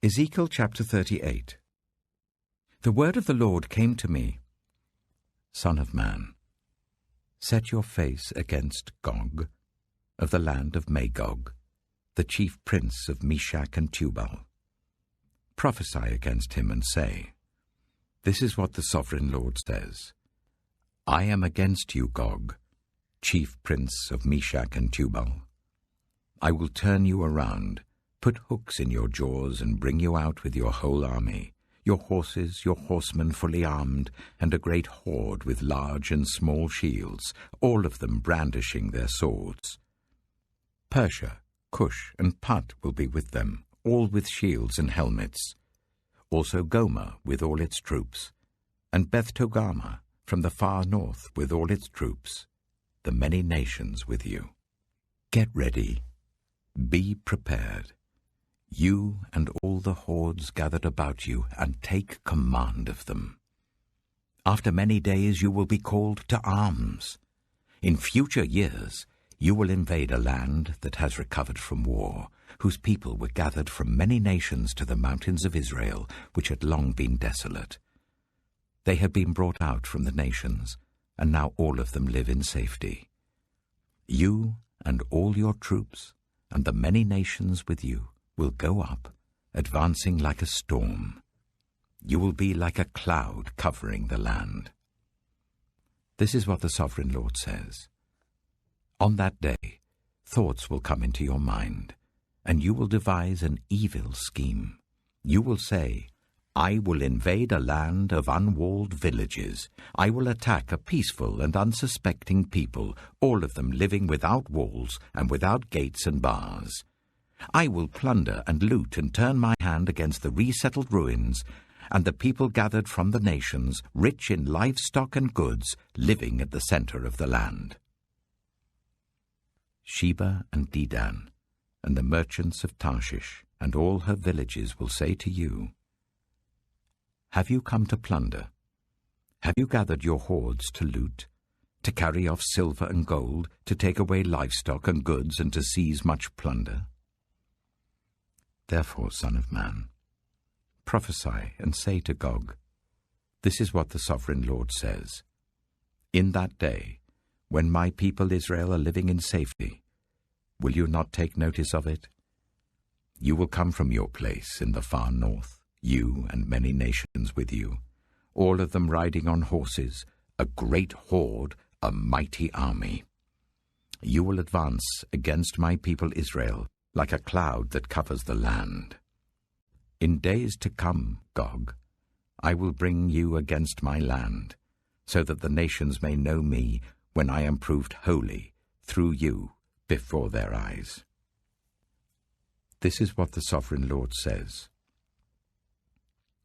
Ezekiel chapter 38. The word of the Lord came to me, Son of man, set your face against Gog, of the land of Magog, the chief prince of Meshach and Tubal. Prophesy against him and say, This is what the sovereign Lord says. I am against you, Gog, chief prince of Meshach and Tubal. I will turn you around, put hooks in your jaws, and bring you out with your whole army, your horses, your horsemen fully armed, and a great horde with large and small shields, all of them brandishing their swords. Persia, Cush, and Put will be with them, all with shields and helmets. Also Gomer with all its troops, and Beth Togarmah from the far north with all its troops, the many nations with you. Get ready, be prepared, you and all the hordes gathered about you, and take command of them. After many days you will be called to arms. In future years you will invade a land that has recovered from war, whose people were gathered from many nations to the mountains of Israel, which had long been desolate. They had been brought out from the nations, and now all of them live in safety. You and all your troops, and the many nations with you, will go up, advancing like a storm. You will be like a cloud covering the land. This is what the sovereign Lord says. On that day, thoughts will come into your mind, and you will devise an evil scheme. You will say, I will invade a land of unwalled villages. I will attack a peaceful and unsuspecting people, all of them living without walls and without gates and bars. I will plunder and loot and turn my hand against the resettled ruins and the people gathered from the nations, rich in livestock and goods, living at the center of the land. Sheba and Dedan and the merchants of Tarshish and all her villages will say to you, Have you come to plunder? Have you gathered your hordes to loot, to carry off silver and gold, to take away livestock and goods, and to seize much plunder? Therefore, Son of man, prophesy and say to Gog, This is what the sovereign Lord says. In that day, when my people Israel are living in safety, will you not take notice of it? You will come from your place in the far north, you and many nations with you, all of them riding on horses, a great horde, a mighty army. You will advance against my people Israel, like a cloud that covers the land. In days to come, Gog, I will bring you against my land, so that the nations may know me when I am proved holy through you before their eyes. This is what the sovereign Lord says.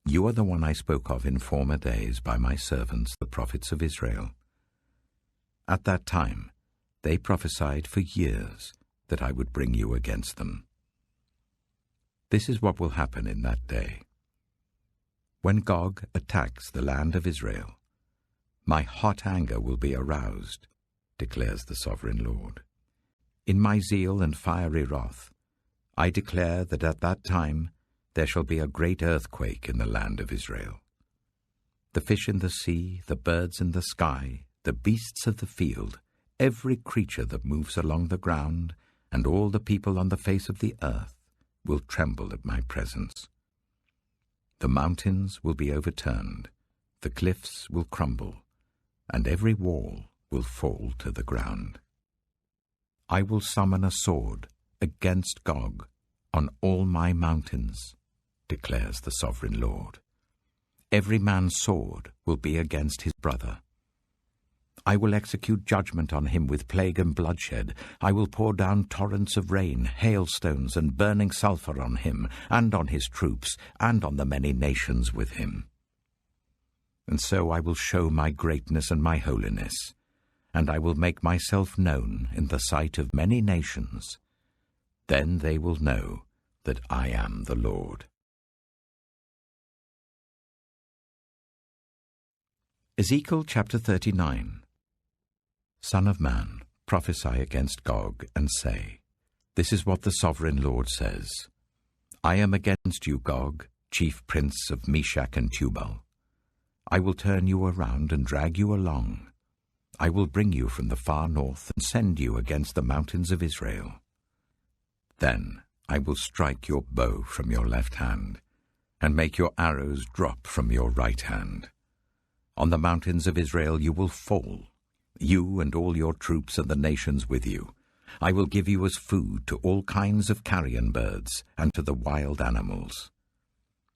You are the one I spoke of in former days by my servants, the prophets of Israel. At that time they prophesied for years that I would bring you against them. This is what will happen in that day. When Gog attacks the land of Israel, my hot anger will be aroused, declares the sovereign Lord. In my zeal and fiery wrath, I declare that at that time there shall be a great earthquake in the land of Israel. The fish in the sea, the birds in the sky, the beasts of the field, every creature that moves along the ground, and all the people on the face of the earth will tremble at my presence. The mountains will be overturned, the cliffs will crumble, and every wall will fall to the ground. I will summon a sword against Gog on all my mountains, declares the sovereign Lord. Every man's sword will be against his brother. I will execute judgment on him with plague and bloodshed. I will pour down torrents of rain, hailstones, and burning sulfur on him, and on his troops, and on the many nations with him. And so I will show my greatness and my holiness, and I will make myself known in the sight of many nations. Then they will know that I am the Lord. Ezekiel chapter 39. Son of man, prophesy against Gog, and say, This is what the sovereign Lord says. I am against you, Gog, chief prince of Meshach and Tubal. I will turn you around and drag you along. I will bring you from the far north and send you against the mountains of Israel. Then I will strike your bow from your left hand, and make your arrows drop from your right hand. On the mountains of Israel you will fall, you and all your troops and the nations with you. I will give you as food to all kinds of carrion birds and to the wild animals.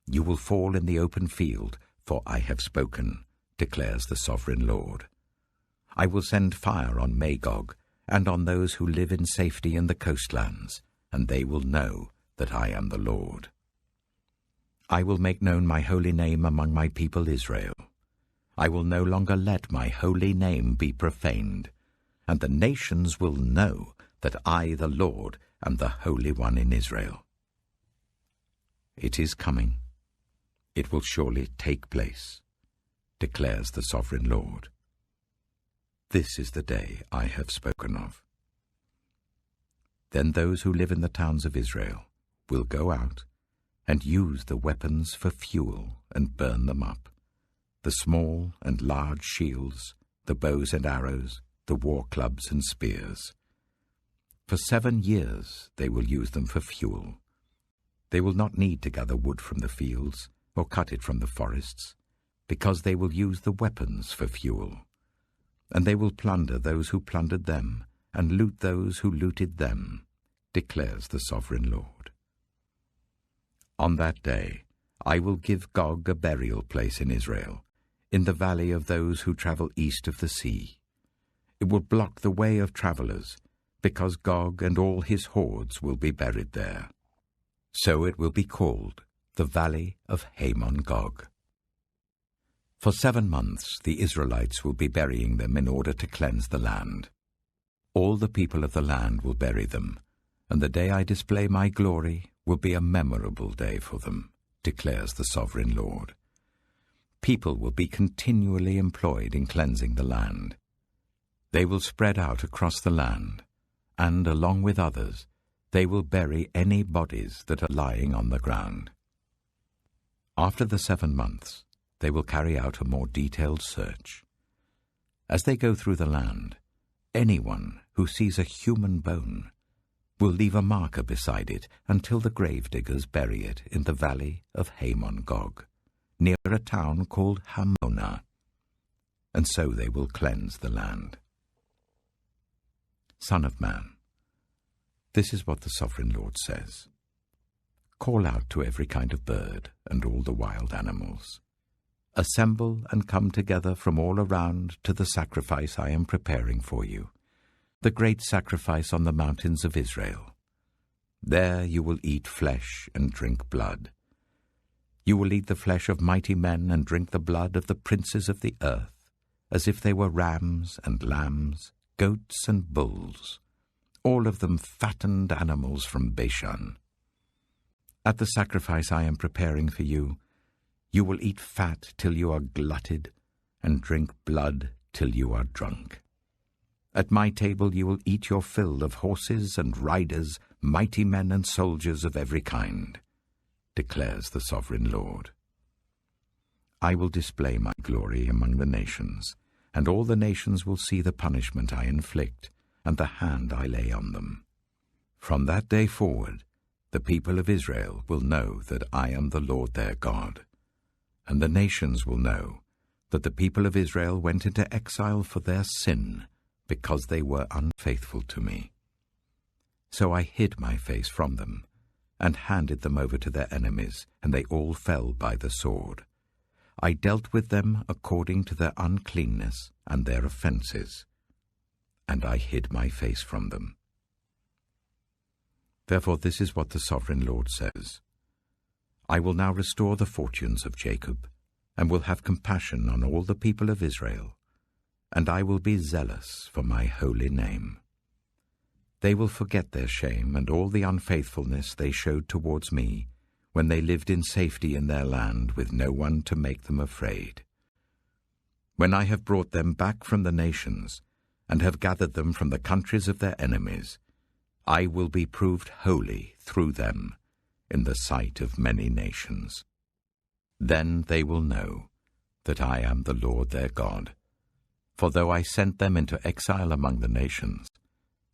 You will fall in the open field, for I have spoken, declares the sovereign Lord. I will send fire on Magog and on those who live in safety in the coastlands, and they will know that I am the Lord. I will make known my holy name among my people Israel. I will no longer let my holy name be profaned, and the nations will know that I, the Lord, am the Holy One in Israel. It is coming. It will surely take place, declares the sovereign Lord. This is the day I have spoken of. Then those who live in the towns of Israel will go out and use the weapons for fuel and burn them up, the small and large shields, the bows and arrows, the war clubs and spears. For 7 years they will use them for fuel. They will not need to gather wood from the fields or cut it from the forests, because they will use the weapons for fuel. And they will plunder those who plundered them, and loot those who looted them, declares the sovereign Lord. On that day I will give Gog a burial place in Israel, in the valley of those who travel east of the sea. It will block the way of travelers, because Gog and all his hordes will be buried there. So it will be called the Valley of Hamon-Gog. For 7 months the Israelites will be burying them in order to cleanse the land. All the people of the land will bury them, and the day I display my glory will be a memorable day for them, declares the sovereign Lord. People will be continually employed in cleansing the land. They will spread out across the land, and, along with others, they will bury any bodies that are lying on the ground. After the 7 months, they will carry out a more detailed search. As they go through the land, anyone who sees a human bone will leave a marker beside it until the gravediggers bury it in the valley of Hamon-Gog, near a town called Hamonah, and so they will cleanse the land. Son of man, this is what the sovereign Lord says. Call out to every kind of bird and all the wild animals. Assemble and come together from all around to the sacrifice I am preparing for you, the great sacrifice on the mountains of Israel. There you will eat flesh and drink blood. You will eat the flesh of mighty men and drink the blood of the princes of the earth, as if they were rams and lambs, goats and bulls, all of them fattened animals from Bashan. At the sacrifice I am preparing for you, you will eat fat till you are glutted, and drink blood till you are drunk. At my table you will eat your fill of horses and riders, mighty men and soldiers of every kind, declares the sovereign Lord. I will display my glory among the nations, and all the nations will see the punishment I inflict, and the hand I lay on them. From that day forward, the people of Israel will know that I am the Lord their God, and the nations will know that the people of Israel went into exile for their sin, because they were unfaithful to me. So I hid my face from them, and handed them over to their enemies, and they all fell by the sword. I dealt with them according to their uncleanness and their offenses, and I hid my face from them. Therefore this is what the sovereign Lord says. I will now restore the fortunes of Jacob, and will have compassion on all the people of Israel, and I will be zealous for my holy name. They will forget their shame and all the unfaithfulness they showed towards me, when they lived in safety in their land with no one to make them afraid. When I have brought them back from the nations, and have gathered them from the countries of their enemies, I will be proved holy through them, in the sight of many nations. Then they will know that I am the Lord their God. For though I sent them into exile among the nations,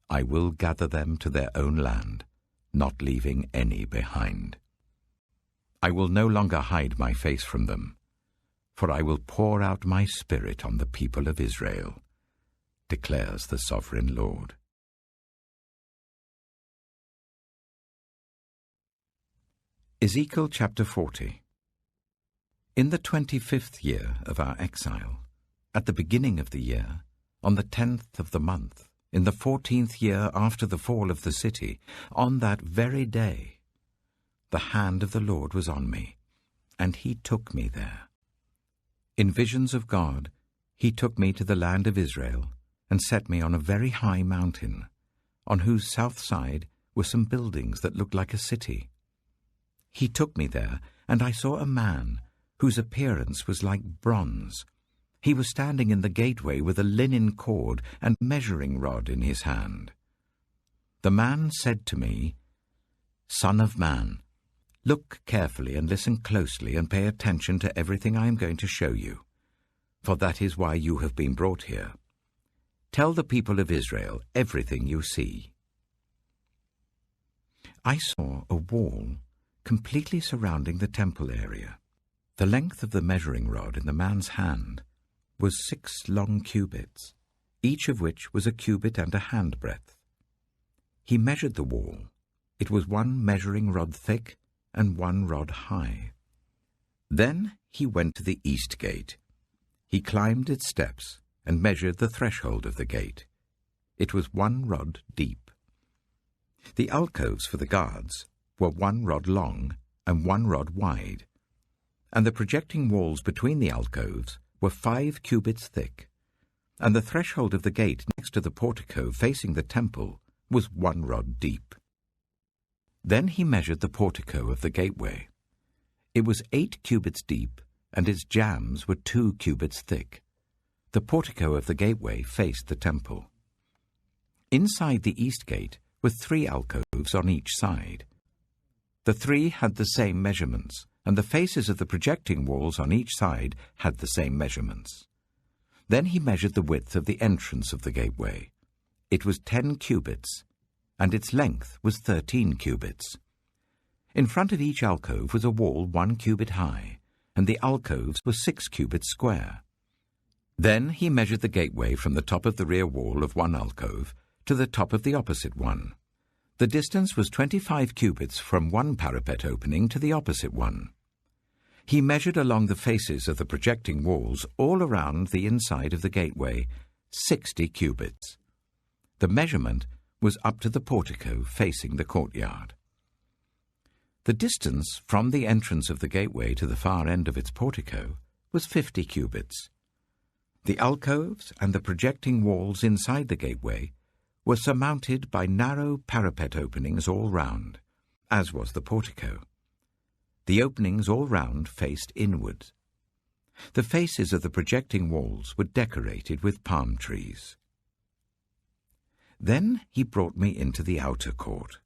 I will gather them to their own land, not leaving any behind. I will no longer hide my face from them, for I will pour out my Spirit on the people of Israel, declares the Sovereign Lord. Ezekiel chapter 40. In the 25th year of our exile, at the beginning of the year, on the 10th of the month, in the 14th year after the fall of the city, on that very day, the hand of the Lord was on me, and he took me there. In visions of God, he took me to the land of Israel, and set me on a very high mountain, on whose south side were some buildings that looked like a city. He took me there, and I saw a man whose appearance was like bronze. He was standing in the gateway with a linen cord and measuring rod in his hand. The man said to me, "Son of man, look carefully and listen closely and pay attention to everything I am going to show you, for that is why you have been brought here. Tell the people of Israel everything you see." I saw a wall completely surrounding the temple area. The length of the measuring rod in the man's hand was 6 long cubits, each of which was a cubit and a handbreadth. He measured the wall. It was 1 measuring rod thick and 1 rod high. Then he went to the east gate. He climbed its steps and measured the threshold of the gate. It was 1 rod deep. The alcoves for the guards were 1 rod long and 1 rod wide, and the projecting walls between the alcoves were 5 cubits thick, and the threshold of the gate next to the portico facing the temple was 1 rod deep. Then he measured the portico of the gateway. It was 8 cubits deep, and its jambs were 2 cubits thick. The portico of the gateway faced the temple. Inside the east gate were 3 alcoves on each side. The 3 had the same measurements, and the faces of the projecting walls on each side had the same measurements. Then he measured the width of the entrance of the gateway. It was 10 cubits, and its length was 13 cubits. In front of each alcove was a wall 1 cubit high, and the alcoves were 6 cubits square. Then he measured the gateway from the top of the rear wall of one alcove to the top of the opposite one. The distance was 25 cubits from one parapet opening to the opposite one. He measured along the faces of the projecting walls all around the inside of the gateway 60 cubits. The measurement was up to the portico facing the courtyard. The distance from the entrance of the gateway to the far end of its portico was 50 cubits. The alcoves and the projecting walls inside the gateway were surmounted by narrow parapet openings all round, as was the portico. The openings all round faced inward. The faces of the projecting walls were decorated with palm trees. Then he brought me into the outer court.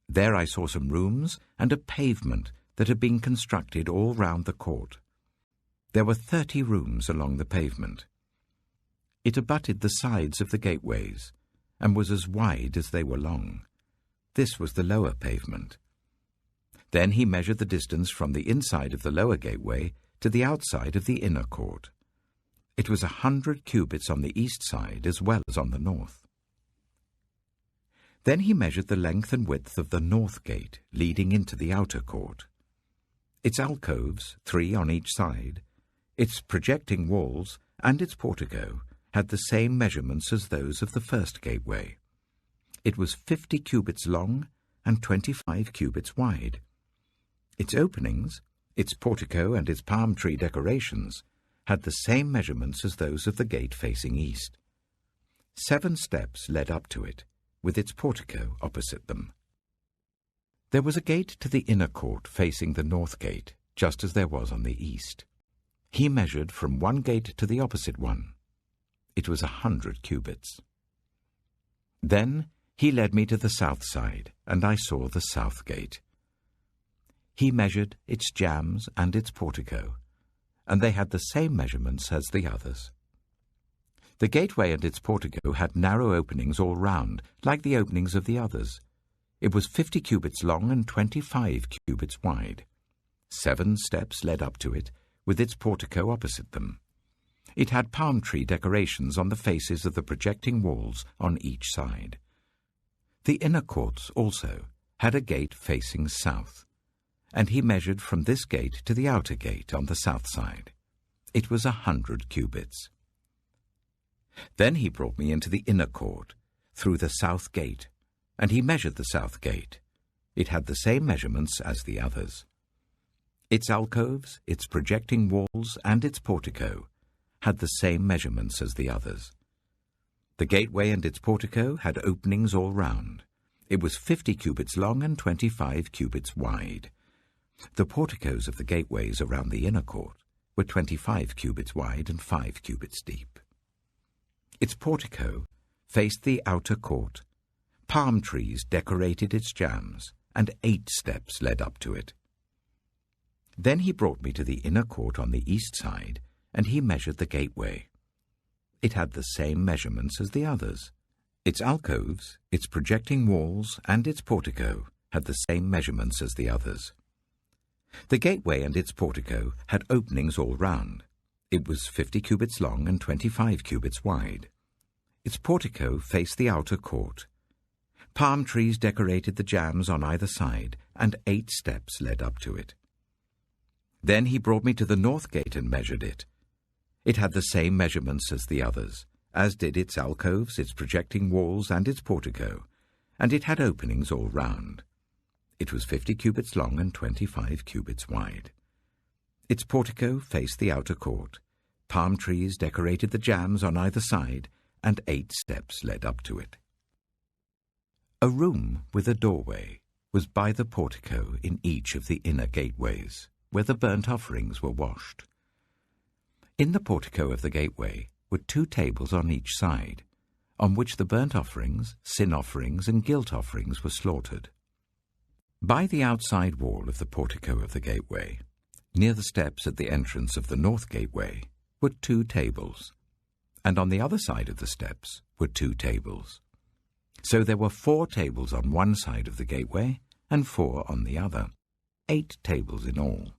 There I saw some rooms and a pavement that had been constructed all round the court. There were 30 rooms along the pavement. It abutted the sides of the gateways, and was as wide as they were long. This was the lower pavement. Then he measured the distance from the inside of the lower gateway to the outside of the inner court. It was 100 cubits on the east side as well as on the north. Then he measured the length and width of the north gate leading into the outer court. Its alcoves, 3 on each side, its projecting walls, and its portico had the same measurements as those of the first gateway. It was 50 cubits long and 25 cubits wide. Its openings, its portico and its palm tree decorations had the same measurements as those of the gate facing east. 7 steps led up to it, with its portico opposite them. There was a gate to the inner court facing the north gate, just as there was on the east. He measured from one gate to the opposite one. It was 100 cubits. Then he led me to the south side, and I saw the south gate. He measured its jambs and its portico, and they had the same measurements as the others. The gateway and its portico had narrow openings all round, like the openings of the others. It was 50 cubits long and 25 cubits wide. 7 steps led up to it, with its portico opposite them. It had palm tree decorations on the faces of the projecting walls on each side. The inner courts also had a gate facing south, and he measured from this gate to the outer gate on the south side. It was 100 cubits. Then he brought me into the inner court, through the south gate, and he measured the south gate. It had the same measurements as the others. Its alcoves, its projecting walls, and its portico had the same measurements as the others. The gateway and its portico had openings all round. It was 50 cubits long and 25 cubits wide. The porticos of the gateways around the inner court were 25 cubits wide and 5 cubits deep. Its portico faced the outer court. Palm trees decorated its jambs, and 8 steps led up to it. Then he brought me to the inner court on the east side, and he measured the gateway. It had the same measurements as the others. Its alcoves, its projecting walls, and its portico had the same measurements as the others. The gateway and its portico had openings all round. It was 50 cubits long and 25 cubits wide. Its portico faced the outer court. Palm trees decorated the jambs on either side, and 8 steps led up to it. Then he brought me to the north gate and measured it. It had the same measurements as the others, as did its alcoves, its projecting walls, and its portico, and it had openings all round. It was 50 cubits long and 25 cubits wide. Its portico faced the outer court. Palm trees decorated the jambs on either side, and 8 steps led up to it. A room with a doorway was by the portico in each of the inner gateways, where the burnt offerings were washed. In the portico of the gateway were 2 tables on each side, on which the burnt offerings, sin offerings, and guilt offerings were slaughtered. By the outside wall of the portico of the gateway, near the steps at the entrance of the north gateway, were 2 tables, and on the other side of the steps were 2 tables. So there were 4 tables on one side of the gateway and 4 on the other, 8 tables in all,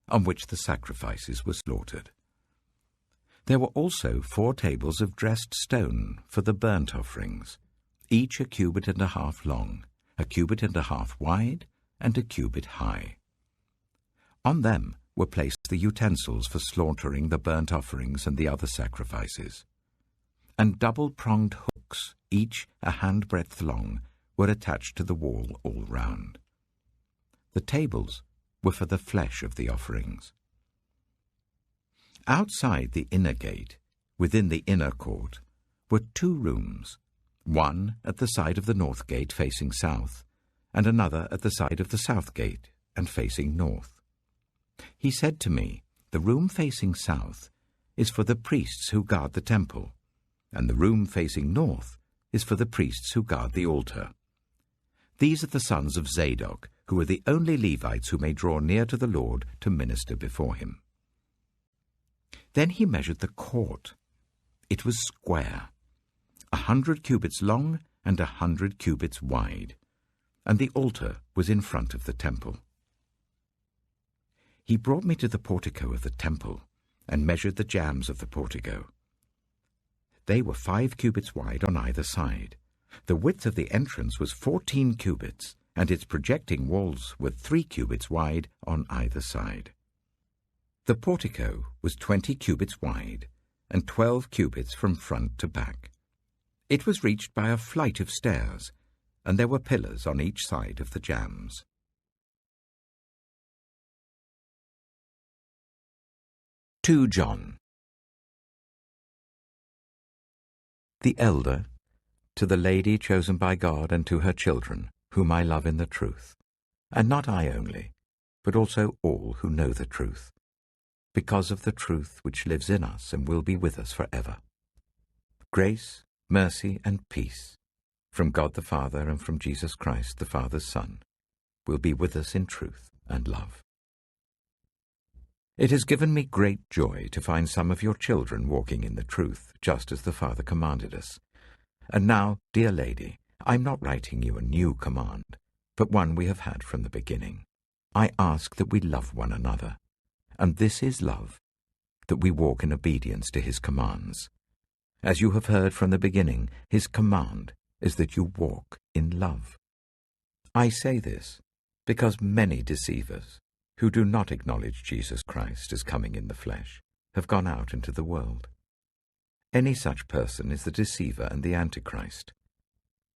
on which the sacrifices were slaughtered. There were also 4 tables of dressed stone for the burnt offerings, each 1.5 cubits long, 1.5 cubits wide, and 1 cubit high. On them were placed the utensils for slaughtering the burnt offerings and the other sacrifices, and double-pronged hooks, each 1 handbreadth long, were attached to the wall all round. The tables were for the flesh of the offerings. Outside the inner gate, within the inner court, were 2 rooms, one at the side of the north gate facing south, and another at the side of the south gate and facing north. He said to me, "The room facing south is for the priests who guard the temple, and the room facing north is for the priests who guard the altar. These are the sons of Zadok, who are the only Levites who may draw near to the Lord to minister before him." Then he measured the court. It was square, 100 cubits long and 100 cubits wide, and the altar was in front of the temple. He brought me to the portico of the temple and measured the jambs of the portico. They were 5 cubits wide on either side. The width of the entrance was 14 cubits, and its projecting walls were 3 cubits wide on either side. The portico was 20 cubits wide and 12 cubits from front to back. It was reached by a flight of stairs, and there were pillars on each side of the jambs. 2 John. The elder, to the lady chosen by God and to her children, whom I love in the truth, and not I only, but also all who know the truth, because of the truth which lives in us and will be with us forever. Grace, mercy, and peace from God the Father and from Jesus Christ, the Father's Son, will be with us in truth. and love. It has given me great joy to find some of your children walking in the truth, just as the Father commanded us. And now, dear lady, I'm not writing you a new command, but one we have had from the beginning. I ask that we love one another, and this is love, that we walk in obedience to his commands. As you have heard from the beginning, his command is that you walk in love. I say this because many deceivers, who do not acknowledge Jesus Christ as coming in the flesh, have gone out into the world. Any such person is the deceiver and the Antichrist.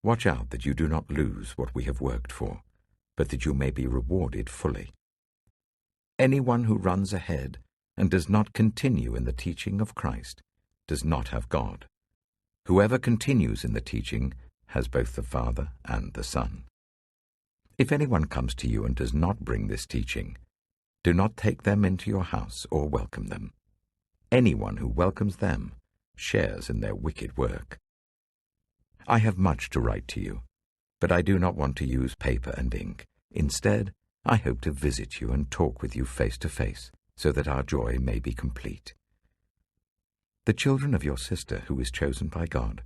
Watch out that you do not lose what we have worked for, but that you may be rewarded fully. Anyone who runs ahead and does not continue in the teaching of Christ does not have God. Whoever continues in the teaching has both the Father and the Son. If anyone comes to you and does not bring this teaching, do not take them into your house or welcome them. Anyone who welcomes them shares in their wicked work. I have much to write to you, but I do not want to use paper and ink. Instead, I hope to visit you and talk with you face to face, so that our joy may be complete. The children of your sister, who is chosen by God,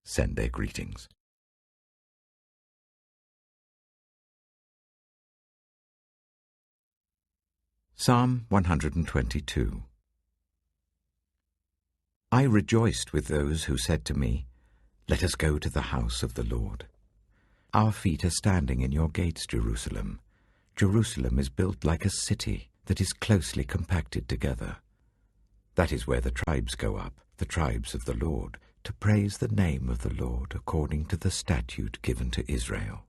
send their greetings. Psalm 122. I rejoiced with those who said to me, "Let us go to the house of the Lord." Our feet are standing in your gates, Jerusalem. Jerusalem is built like a city that is closely compacted together. That is where the tribes go up, the tribes of the Lord, to praise the name of the Lord according to the statute given to Israel.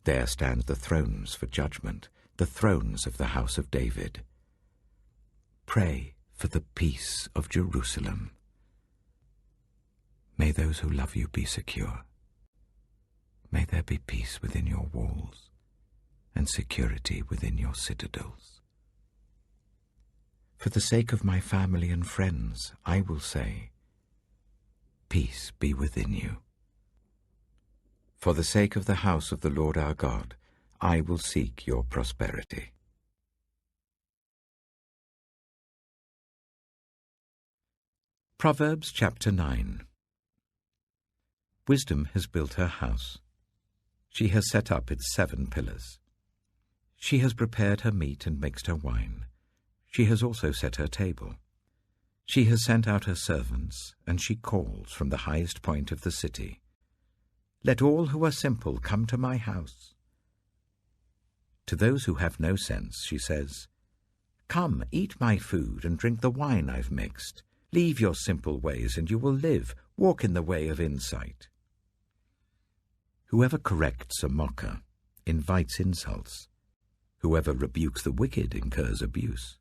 There stand the thrones for judgment, the thrones of the house of David. Pray for the peace of Jerusalem. May those who love you be secure. May there be peace within your walls and security within your citadels. For the sake of my family and friends, I will say, peace be within you. For the sake of the house of the Lord our God, I will seek your prosperity. Proverbs chapter 9. Wisdom has built her house. She has set up its 7 pillars. She has prepared her meat and mixed her wine. She has also set her table. She has sent out her servants, and she calls from the highest point of the city. Let all who are simple come to my house. To those who have no sense, she says, "Come, eat my food and drink the wine I've mixed. Leave your simple ways and you will live. Walk in the way of insight." Whoever corrects a mocker invites insults. Whoever rebukes the wicked incurs abuse.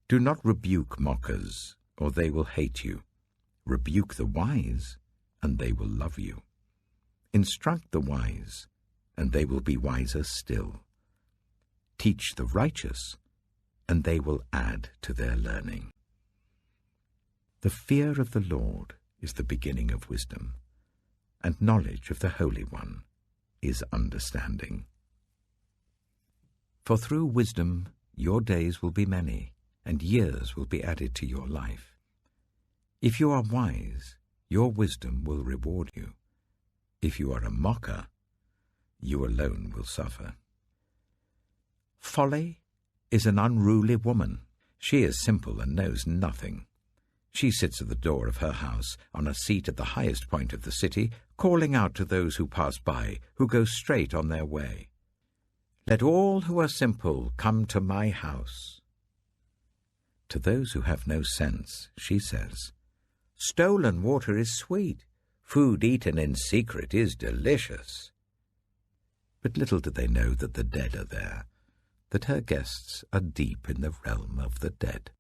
Do not rebuke mockers, or they will hate you. Rebuke the wise, and they will love you. Instruct the wise, and they will be wiser still. Teach the righteous, and they will add to their learning. The fear of the Lord is the beginning of wisdom, and knowledge of the Holy One is understanding. For through wisdom your days will be many, and years will be added to your life. If you are wise, your wisdom will reward you. If you are a mocker, you alone will suffer. Folly is an unruly woman. She is simple and knows nothing. She sits at the door of her house, on a seat at the highest point of the city, calling out to those who pass by, who go straight on their way. Let all who are simple come to my house. To those who have no sense, she says, "Stolen water is sweet. Food eaten in secret is delicious." But little do they know that the dead are there, that her guests are deep in the realm of the dead.